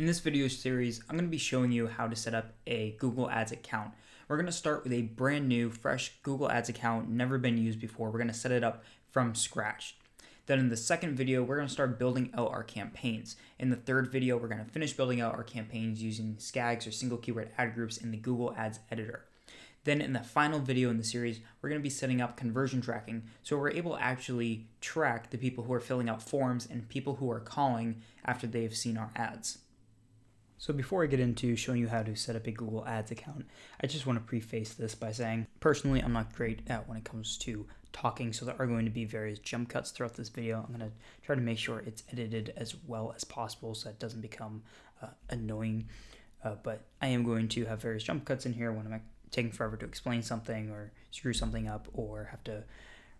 In this video series, I'm going to be showing you how to set up a Google Ads account. We're going to start with a brand new, fresh Google Ads account, never been used before. We're going to set it up from scratch. Then in the second video, we're going to start building out our campaigns. In the third video, we're going to finish building out our campaigns using SKAGs or single keyword ad groups in the Google Ads editor. Then in the final video in the series, we're going to be setting up conversion tracking so we're able to actually track the people who are filling out forms and people who are calling after they've seen our ads. So before I get into showing you how to set up a Google Ads account, I just want to preface this by saying, personally, I'm not great at when it comes to talking, so there are going to be various jump cuts throughout this video. I'm going to try to make sure it's edited as well as possible so that it doesn't become annoying, but I am going to have various jump cuts in here when I'm taking forever to explain something or screw something up or have to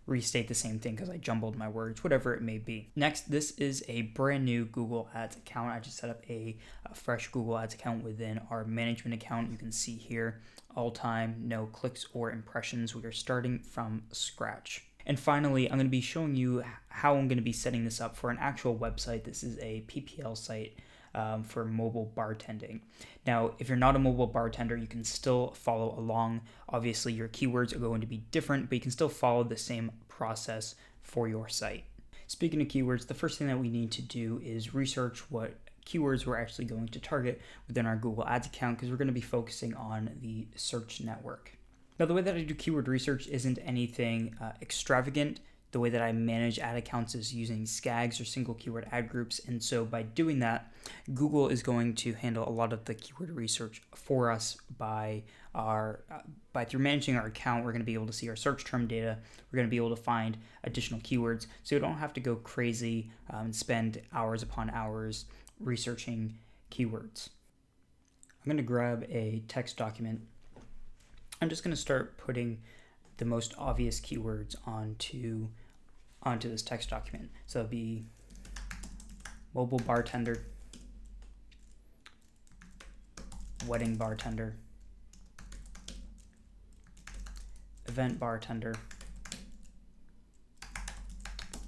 restate the same thing because I jumbled my words, whatever it may be. Next, this is a brand new Google Ads account. I just set up a fresh Google Ads account within our management account. You can see here, all time, no clicks or impressions. We are starting from scratch. And finally, I'm going to be showing you how I'm going to be setting this up for an actual website. This is a PPL site for mobile bartending. Now, if you're not a mobile bartender, you can still follow along. Obviously, your keywords are going to be different, but you can still follow the same process for your site. Speaking of keywords, the first thing that we need to do is research what keywords we're actually going to target within our Google Ads account because we're going to be focusing on the search network. Now, the way that I do keyword research isn't anything extravagant. The way that I manage ad accounts is using SKAGs or single keyword ad groups. And so by doing that, Google is going to handle a lot of the keyword research for us by through managing our account. We're going to be able to see our search term data. We're going to be able to find additional keywords. So you don't have to go crazy and spend hours upon hours researching keywords. I'm going to grab a text document. I'm just going to start putting the most obvious keywords onto this text document. So it'll be mobile bartender, wedding bartender, event bartender,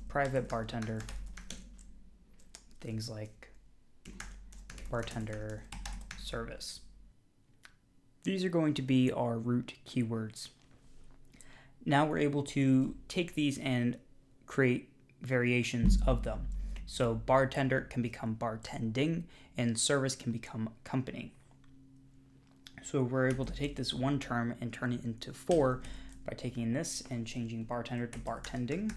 private bartender, things like bartender service. These are going to be our root keywords. Now we're able to take these and create variations of them. So bartender can become bartending and service can become company. So we're able to take this one term and turn it into four by taking this and changing bartender to bartending,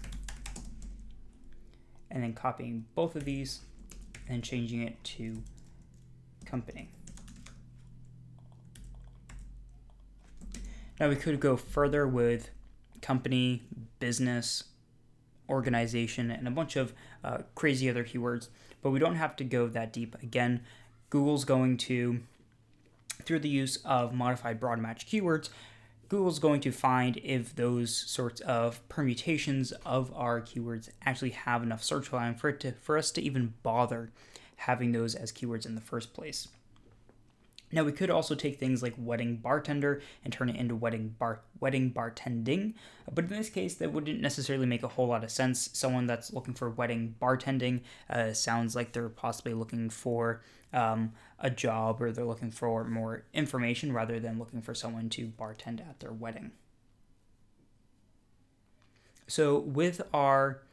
and then copying both of these and changing it to company. Now we could go further with company, business, organization, and a bunch of crazy other keywords, but we don't have to go that deep. Again, Google's going to, through the use of modified broad match keywords, Google's going to find if those sorts of permutations of our keywords actually have enough search volume for us to even bother having those as keywords in the first place. Now, we could also take things like wedding bartender and turn it into wedding bartending, but in this case, that wouldn't necessarily make a whole lot of sense. Someone that's looking for wedding bartending sounds like they're possibly looking for a job, or they're looking for more information rather than looking for someone to bartend at their wedding. So with our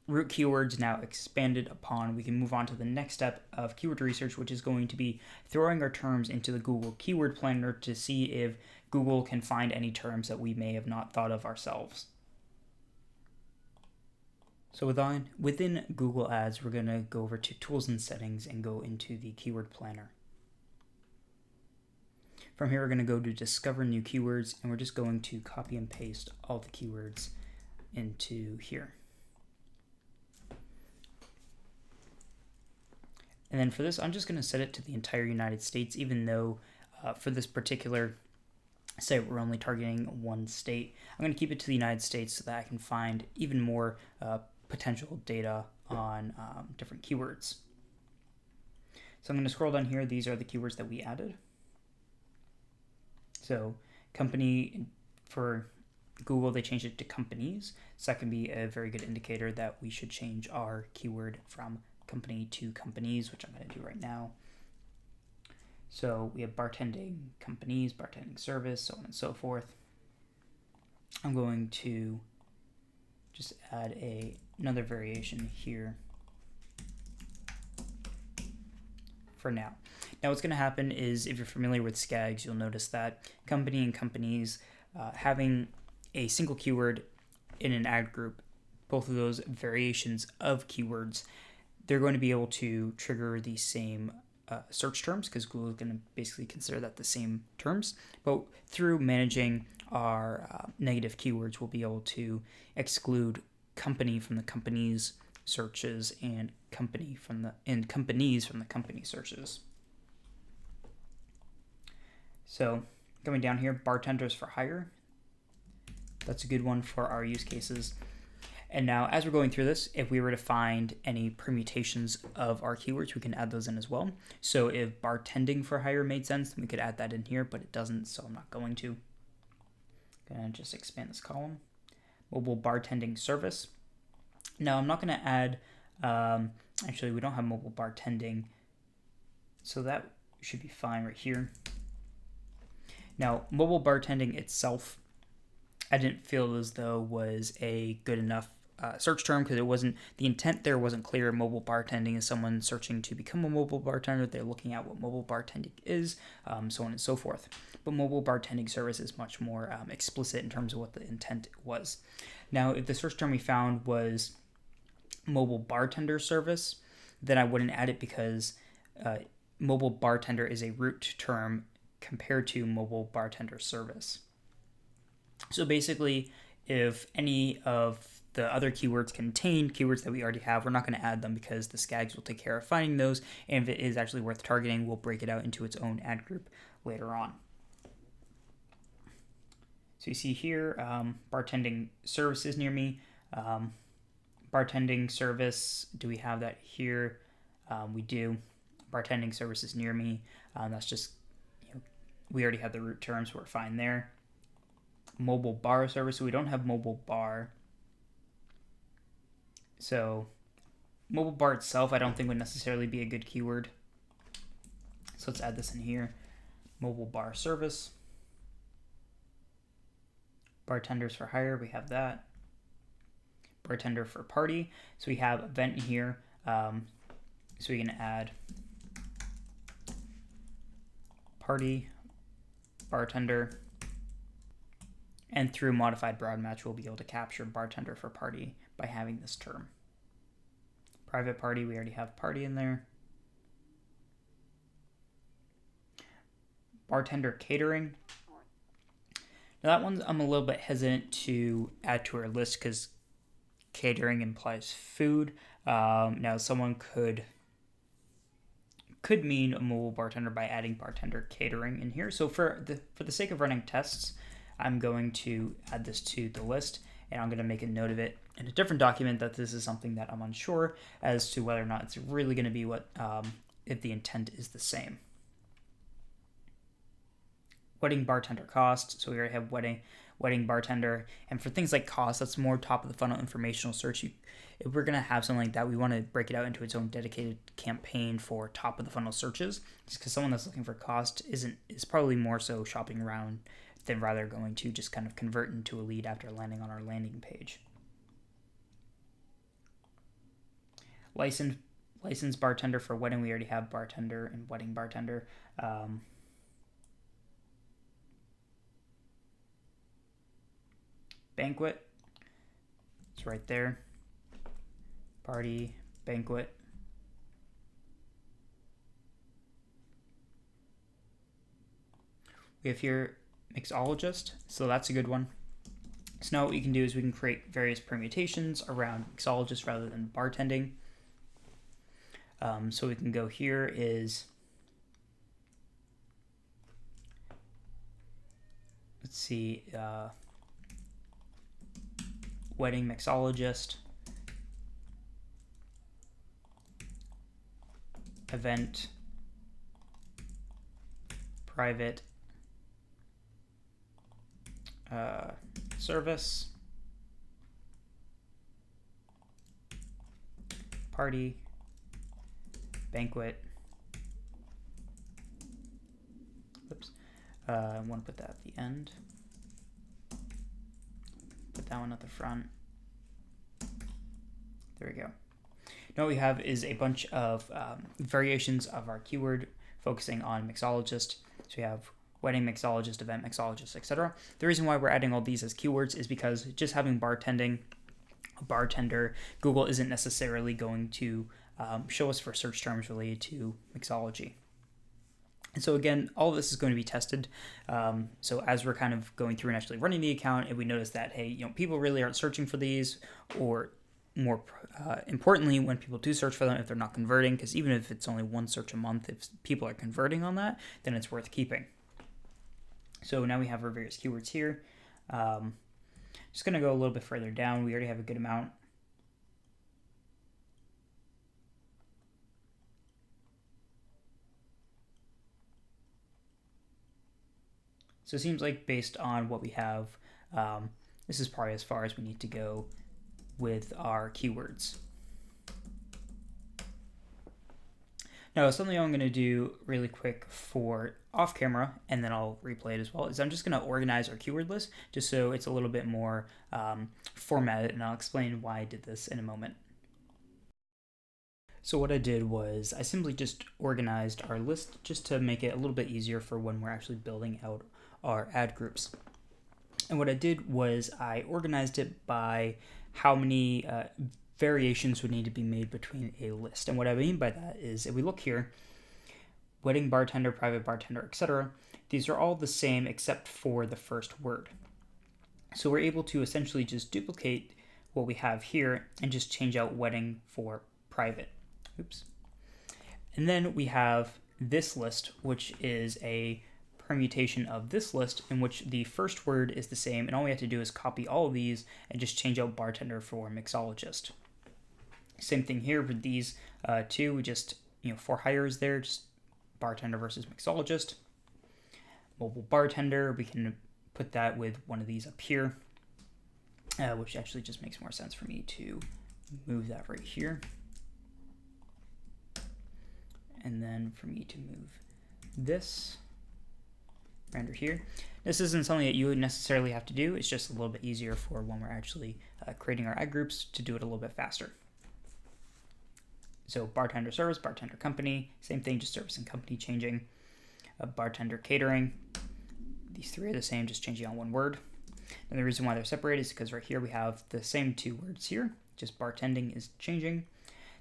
root keywords now expanded upon, we can move on to the next step of keyword research, which is going to be throwing our terms into the Google Keyword Planner to see if Google can find any terms that we may have not thought of ourselves. So within Google Ads, we're going to go over to Tools and Settings and go into the Keyword Planner. From here, we're going to go to Discover New Keywords, and we're just going to copy and paste all the keywords into here. And then for this, I'm just going to set it to the entire United States, even though for this particular site, we're only targeting one state. I'm going to keep it to the United States so that I can find even more potential data on different keywords. So I'm going to scroll down here. These are the keywords that we added. So company, for Google, they changed it to companies. So that can be a very good indicator that we should change our keyword from company to companies, which I'm going to do right now. So we have bartending companies, bartending service, so on and so forth. I'm going to just add another variation here for now. Now what's going to happen is, if you're familiar with SCAGs, you'll notice that company and companies having a single keyword in an ad group, both of those variations of keywords, they're going to be able to trigger the same search terms, because Google is going to basically consider that the same terms. But through managing our negative keywords, we'll be able to exclude company from the company's searches and companies from the company searches. So going down here, bartenders for hire. That's a good one for our use cases. And now, as we're going through this, if we were to find any permutations of our keywords, we can add those in as well. So if bartending for hire made sense, then we could add that in here, but it doesn't, so I'm not going to. I'm going to just expand this column. Mobile bartending service. Now, I'm not going to add, actually, we don't have mobile bartending, so that should be fine right here. Now, mobile bartending itself, I didn't feel as though was a good enough search term, because the intent there wasn't clear. Mobile bartending is someone searching to become a mobile bartender. They're looking at what mobile bartending is, so on and so forth. But mobile bartending service is much more explicit in terms of what the intent was. Now, if the search term we found was mobile bartender service, then I wouldn't add it, because mobile bartender is a root term compared to mobile bartender service. So basically, if any of the other keywords contain keywords that we already have, we're not going to add them, because the SCAGs will take care of finding those. And if it is actually worth targeting, we'll break it out into its own ad group later on. So you see here, bartending services near me. Bartending service, do we have that here? We do. Bartending services near me. That's just, we already have the root terms, so we're fine there. Mobile bar service, so we don't have mobile bar. So mobile bar itself, I don't think would necessarily be a good keyword. So let's add this in here. Mobile bar service. Bartenders for hire, we have that. Bartender for party, so we have event here. So we can add party, bartender, and through modified broad match, we'll be able to capture bartender for party by having this term. Private party, we already have party in there. Bartender catering. Now that one I'm a little bit hesitant to add to our list, because catering implies food. Now someone could mean a mobile bartender by adding bartender catering in here. So for the sake of running tests, I'm going to add this to the list, and I'm going to make a note of it in a different document that this is something that I'm unsure as to whether or not it's really going to be what, if the intent is the same. Wedding bartender cost, so we already have wedding bartender, and for things like cost, that's more top of the funnel informational search. If we're going to have something like that, we want to break it out into its own dedicated campaign for top of the funnel searches, just because someone that's looking for cost is probably more so shopping around than rather going to just kind of convert into a lead after landing on our landing page. Licensed bartender for wedding, we already have bartender and wedding bartender. Banquet, it's right there. Party, banquet. We have here mixologist, so that's a good one. So now what we can do is we can create various permutations around mixologist rather than bartending. So we can go here is, let's see, wedding mixologist, event, private, service, party, banquet, Whoops. I want to put that at the end. Put that one at the front. There we go. Now what we have is a bunch of variations of our keyword focusing on mixologist. So we have wedding mixologist, event mixologist, etc. The reason why we're adding all these as keywords is because just having bartending, a bartender, Google isn't necessarily going to show us for search terms related to mixology. And so again, all of this is going to be tested. So as we're kind of going through and actually running the account, and we notice that, hey, people really aren't searching for these, or more importantly, when people do search for them, if they're not converting, because even if it's only one search a month, if people are converting on that, then it's worth keeping. So now we have our various keywords here. Just going to go a little bit further down. We already have a good amount. So it seems like based on what we have, this is probably as far as we need to go with our keywords. Now, something I'm going to do really quick for off camera, and then I'll replay it as well, is I'm just going to organize our keyword list just so it's a little bit more formatted, and I'll explain why I did this in a moment. So what I did was I simply just organized our list just to make it a little bit easier for when we're actually building out our ad groups. And what I did was I organized it by how many variations would need to be made between a list. And what I mean by that is, if we look here, wedding bartender, private bartender, etc., these are all the same except for the first word. So we're able to essentially just duplicate what we have here and just change out wedding for private. Oops. And then we have this list, which is a permutation of this list in which the first word is the same, and all we have to do is copy all of these and just change out bartender for mixologist. Same thing here with these two. We just, for hires there, just bartender versus mixologist. Mobile bartender, we can put that with one of these up here, which actually just makes more sense for me to move that right here. And then for me to move this under here. This isn't something that you would necessarily have to do. It's just a little bit easier for when we're actually creating our ad groups to do it a little bit faster. So bartender service, bartender company, same thing, just service and company changing. Bartender catering, these three are the same, just changing on one word. And the reason why they're separated is because right here we have the same two words here, just bartending is changing.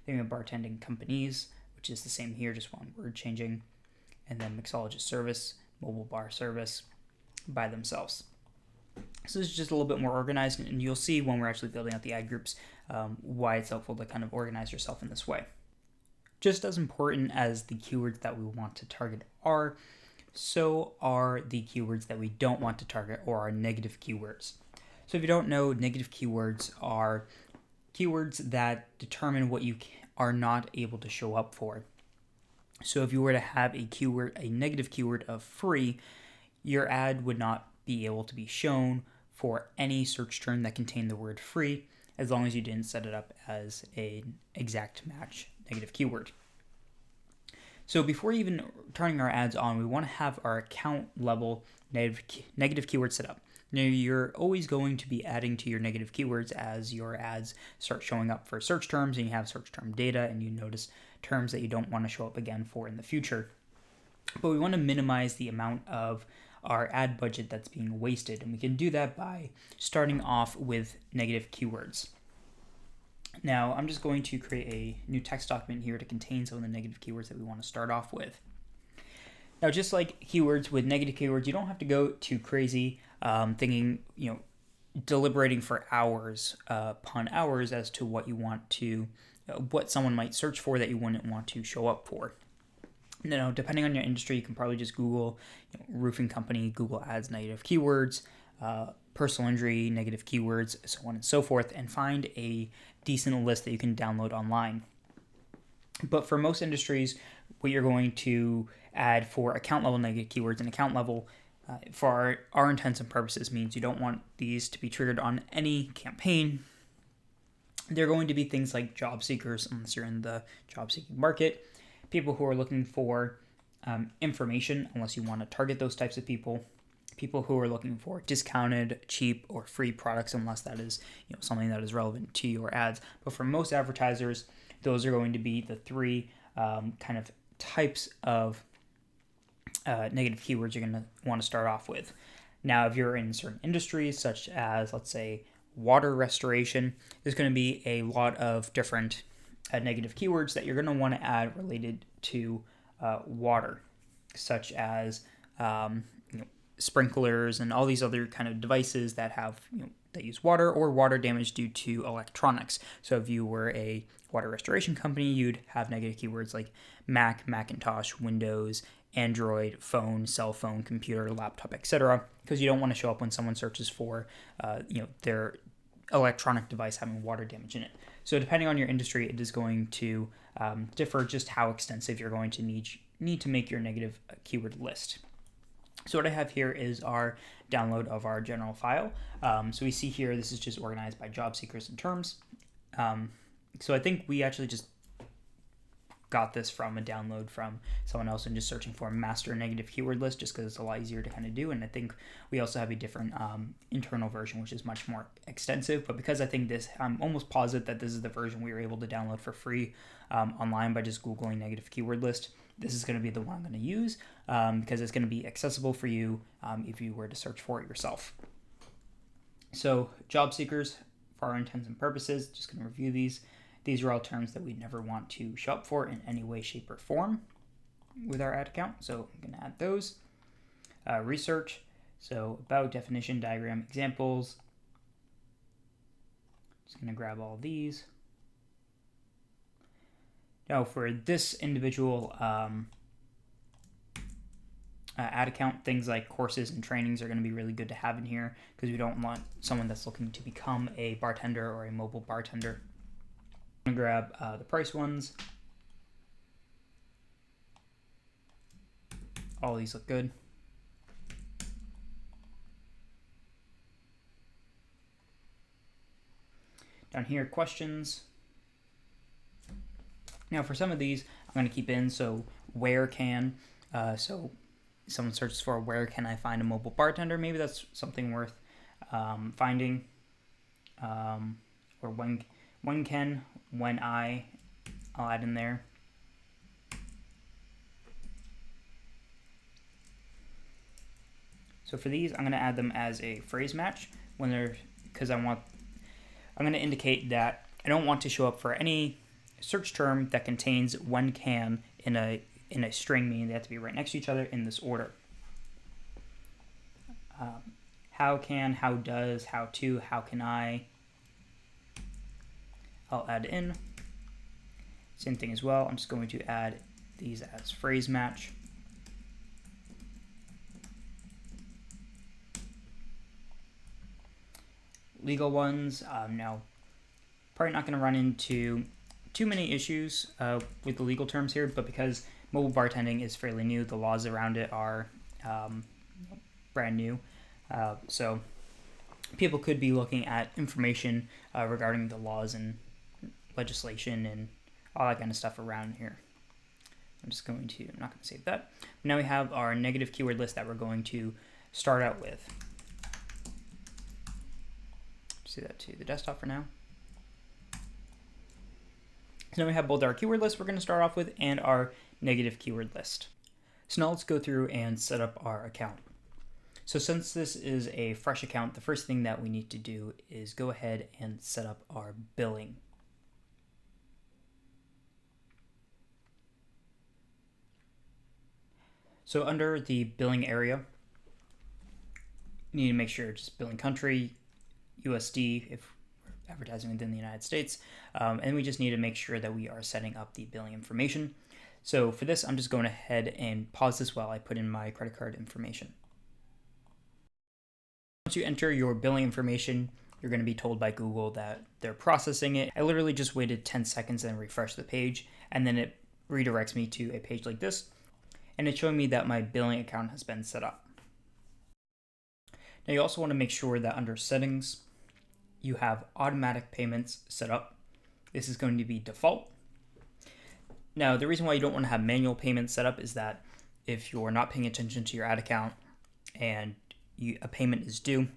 Then we have bartending companies, which is the same here, just one word changing. And then mixologist service, mobile bar service by themselves. So this is just a little bit more organized, and you'll see when we're actually building out the ad groups why it's helpful to kind of organize yourself in this way. Just as important as the keywords that we want to target are, so are the keywords that we don't want to target, or our negative keywords. So if you don't know, negative keywords are keywords that determine what you are not able to show up for. So if you were to have a keyword, a negative keyword of free, your ad would not be able to be shown for any search term that contained the word free, as long as you didn't set it up as an exact match negative keyword. So before even turning our ads on, we want to have our account level negative keyword set up. Now, you're always going to be adding to your negative keywords as your ads start showing up for search terms, and you have search term data, and you notice terms that you don't want to show up again for in the future. But we want to minimize the amount of our ad budget that's being wasted, and we can do that by starting off with negative keywords. Now, I'm just going to create a new text document here to contain some of the negative keywords that we want to start off with. Now, just like keywords with negative keywords, you don't have to go too crazy thinking, deliberating for hours upon hours as to what you want to, what someone might search for that you wouldn't want to show up for. Now, depending on your industry, you can probably just Google roofing company, Google Ads, negative keywords, personal injury, negative keywords, so on and so forth, and find a decent list that you can download online. But for most industries, what you're going to add for account level negative keywords, and account level for our intents and purposes means you don't want these to be triggered on any campaign. They're going to be things like job seekers, unless you're in the job seeking market, people who are looking for information unless you want to target those types of people. People who are looking for discounted, cheap, or free products, unless that is something that is relevant to your ads. But for most advertisers, those are going to be the three kind of types of negative keywords you're going to want to start off with. Now, if you're in certain industries, such as, let's say, water restoration, there's going to be a lot of different negative keywords that you're going to want to add related to water, such as sprinklers and all these other kind of devices that have that use water or water damage due to electronics. So if you were a water restoration company, you'd have negative keywords like Mac, Macintosh, Windows, Android, phone, cell phone, computer, laptop, etc. Because you don't want to show up when someone searches for their electronic device having water damage in it. So depending on your industry, it is going to differ just how extensive you're going to need to make your negative keyword list. So what I have here is our download of our general file. So we see here, this is just organized by job seekers and terms. So I think we actually just got this from a download from someone else and just searching for a master negative keyword list just because it's a lot easier to kind of do. And I think we also have a different internal version, which is much more extensive. But because I think this, I'm almost positive that this is the version we were able to download for free online by just Googling negative keyword list. This is going to be the one I'm going to use because it's going to be accessible for you if you were to search for it yourself. So job seekers, for our intents and purposes, just going to review these. These are all terms that we never want to show up for in any way, shape, or form with our ad account. So I'm going to add those. Research, so about, definition, diagram, examples. Just going to grab all these. Now for this individual ad account, things like courses and trainings are going to be really good to have in here because we don't want someone that's looking to become a bartender or a mobile bartender. I'm going to grab the price ones. All these look good. Down here, questions. Now for some of these, I'm going to keep in, so where can, so someone searches for where can I find a mobile bartender, maybe that's something worth finding, or when can, I'll add in there. So for these, I'm going to add them as a phrase match when they're, because I'm going to indicate that I don't want to show up for any search term that contains when can in a string, meaning they have to be right next to each other in this order. How can, how does, how to, how can I. I'll add in. Same thing as well. I'm just going to add these as phrase match. Legal ones, now probably not going to run into too many issues with the legal terms here, but because mobile bartending is fairly new, the laws around it are brand new. So people could be looking at information regarding the laws and legislation and all that kind of stuff around here. I'm not going to save that. Now we have our negative keyword list that we're going to start out with. Save that to the desktop for now. So now we have both our keyword list we're going to start off with and our negative keyword list. So now let's go through and set up our account. So since this is a fresh account, the first thing that we need to do is go ahead and set up our billing. So under the billing area, you need to make sure just billing country, USD if we're advertising within the United States, and we just need to make sure that we are setting up the billing information. So for this, I'm just going ahead and pause this while I put in my credit card information. Once you enter your billing information, you're going to be told by Google that they're processing it. I literally just waited 10 seconds and refreshed the page, and then it redirects me to a page like this, and it's showing me that my billing account has been set up. Now you also want to make sure that under settings, you have automatic payments set up. This is going to be default. Now, the reason why you don't want to have manual payments set up is that if you're not paying attention to your ad account and a payment is due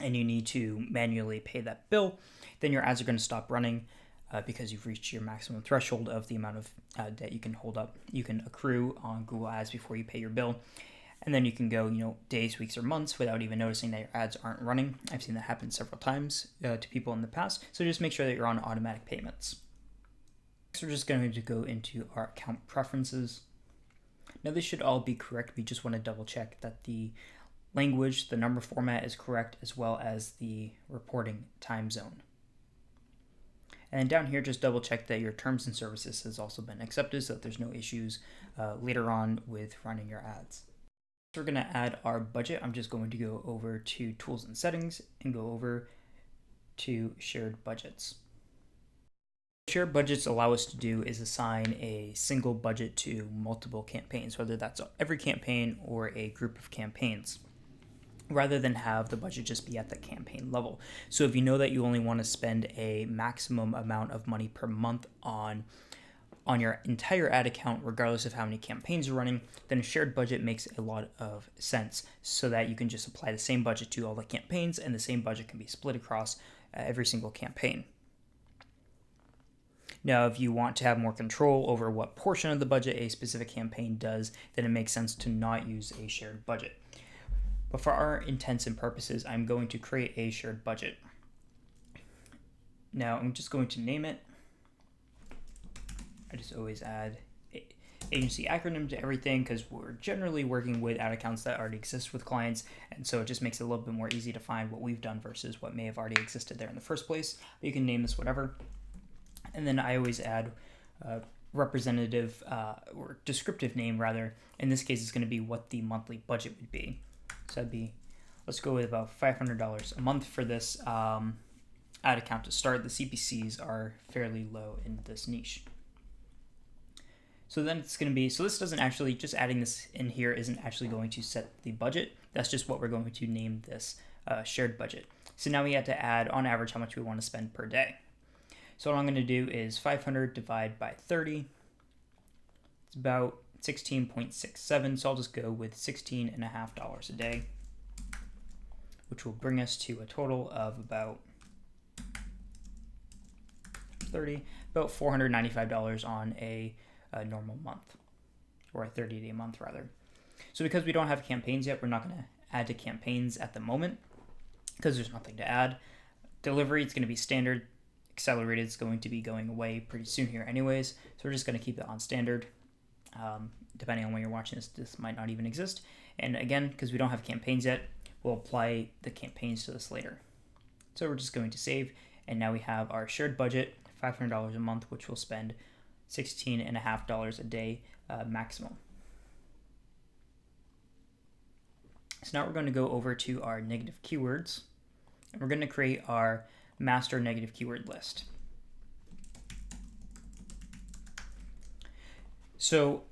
and you need to manually pay that bill, then your ads are going to stop running because you've reached your maximum threshold of the amount of debt you can accrue on Google Ads before you pay your bill. And then you can go, days, weeks, or months without even noticing that your ads aren't running. I've seen that happen several times to people in the past. So just make sure that you're on automatic payments. Next, we're just going to go into our account preferences. Now this should all be correct. We just want to double check that the language, the number format is correct, as well as the reporting time zone. And then down here, just double check that your terms and services has also been accepted so that there's no issues later on with running your ads. So we're going to add our budget. I'm just going to go over to Tools and Settings and go over to Shared Budgets. What shared budgets allow us to do is assign a single budget to multiple campaigns, whether that's every campaign or a group of campaigns, rather than have the budget just be at the campaign level. So if you know that you only want to spend a maximum amount of money per month on your entire ad account, regardless of how many campaigns you're running, then a shared budget makes a lot of sense so that you can just apply the same budget to all the campaigns and the same budget can be split across every single campaign. Now, if you want to have more control over what portion of the budget a specific campaign does, then it makes sense to not use a shared budget. But for our intents and purposes, I'm going to create a shared budget. Now, I'm just going to name it. I just always add agency acronym to everything because we're generally working with ad accounts that already exist with clients, and so it just makes it a little bit more easy to find what we've done versus what may have already existed there in the first place. But you can name this whatever. And then I always add representative or descriptive name rather. In this case, it's going to be what the monthly budget would be. So that'd be, let's go with about $500 a month for this ad account to start. The CPCs are fairly low in this niche. So then it's going to be, so this doesn't actually, just adding this in here isn't actually going to set the budget. That's just what we're going to name this shared budget. So now we have to add on average how much we want to spend per day. So what I'm going to do is 500 divided by 30. It's about 16.67. So I'll just go with $16.50 a day, which will bring us to a total of about $495 on a normal month, or a 30-day month rather. So because we don't have campaigns yet, we're not going to add to campaigns at the moment because there's nothing to add. Delivery, it's going to be standard. Accelerated is going to be going away pretty soon here anyways, so we're just going to keep it on standard. Depending on when you're watching this might not even exist. And again, because we don't have campaigns yet, we'll apply the campaigns to this later. So we're just going to save, and now we have our shared budget, $500 a month, which we'll spend $16.50 a day maximum. So now we're going to go over to our negative keywords, and we're going to create our master negative keyword list. So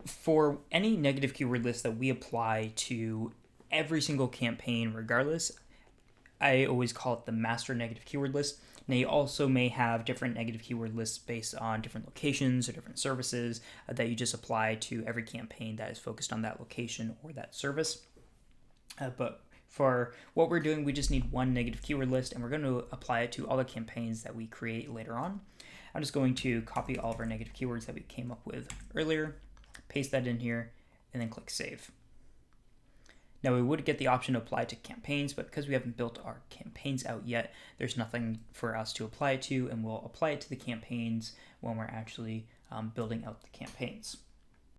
for any negative keyword list that we apply to every single campaign regardless, I always call it the master negative keyword list. Now you also may have different negative keyword lists based on different locations or different services that you just apply to every campaign that is focused on that location or that service. But for what we're doing, we just need one negative keyword list, and we're going to apply it to all the campaigns that we create later on. I'm just going to copy all of our negative keywords that we came up with earlier, paste that in here, and then click Save. Now we would get the option to apply to campaigns, but because we haven't built our campaigns out yet, there's nothing for us to apply it to, and we'll apply it to the campaigns when we're actually building out the campaigns.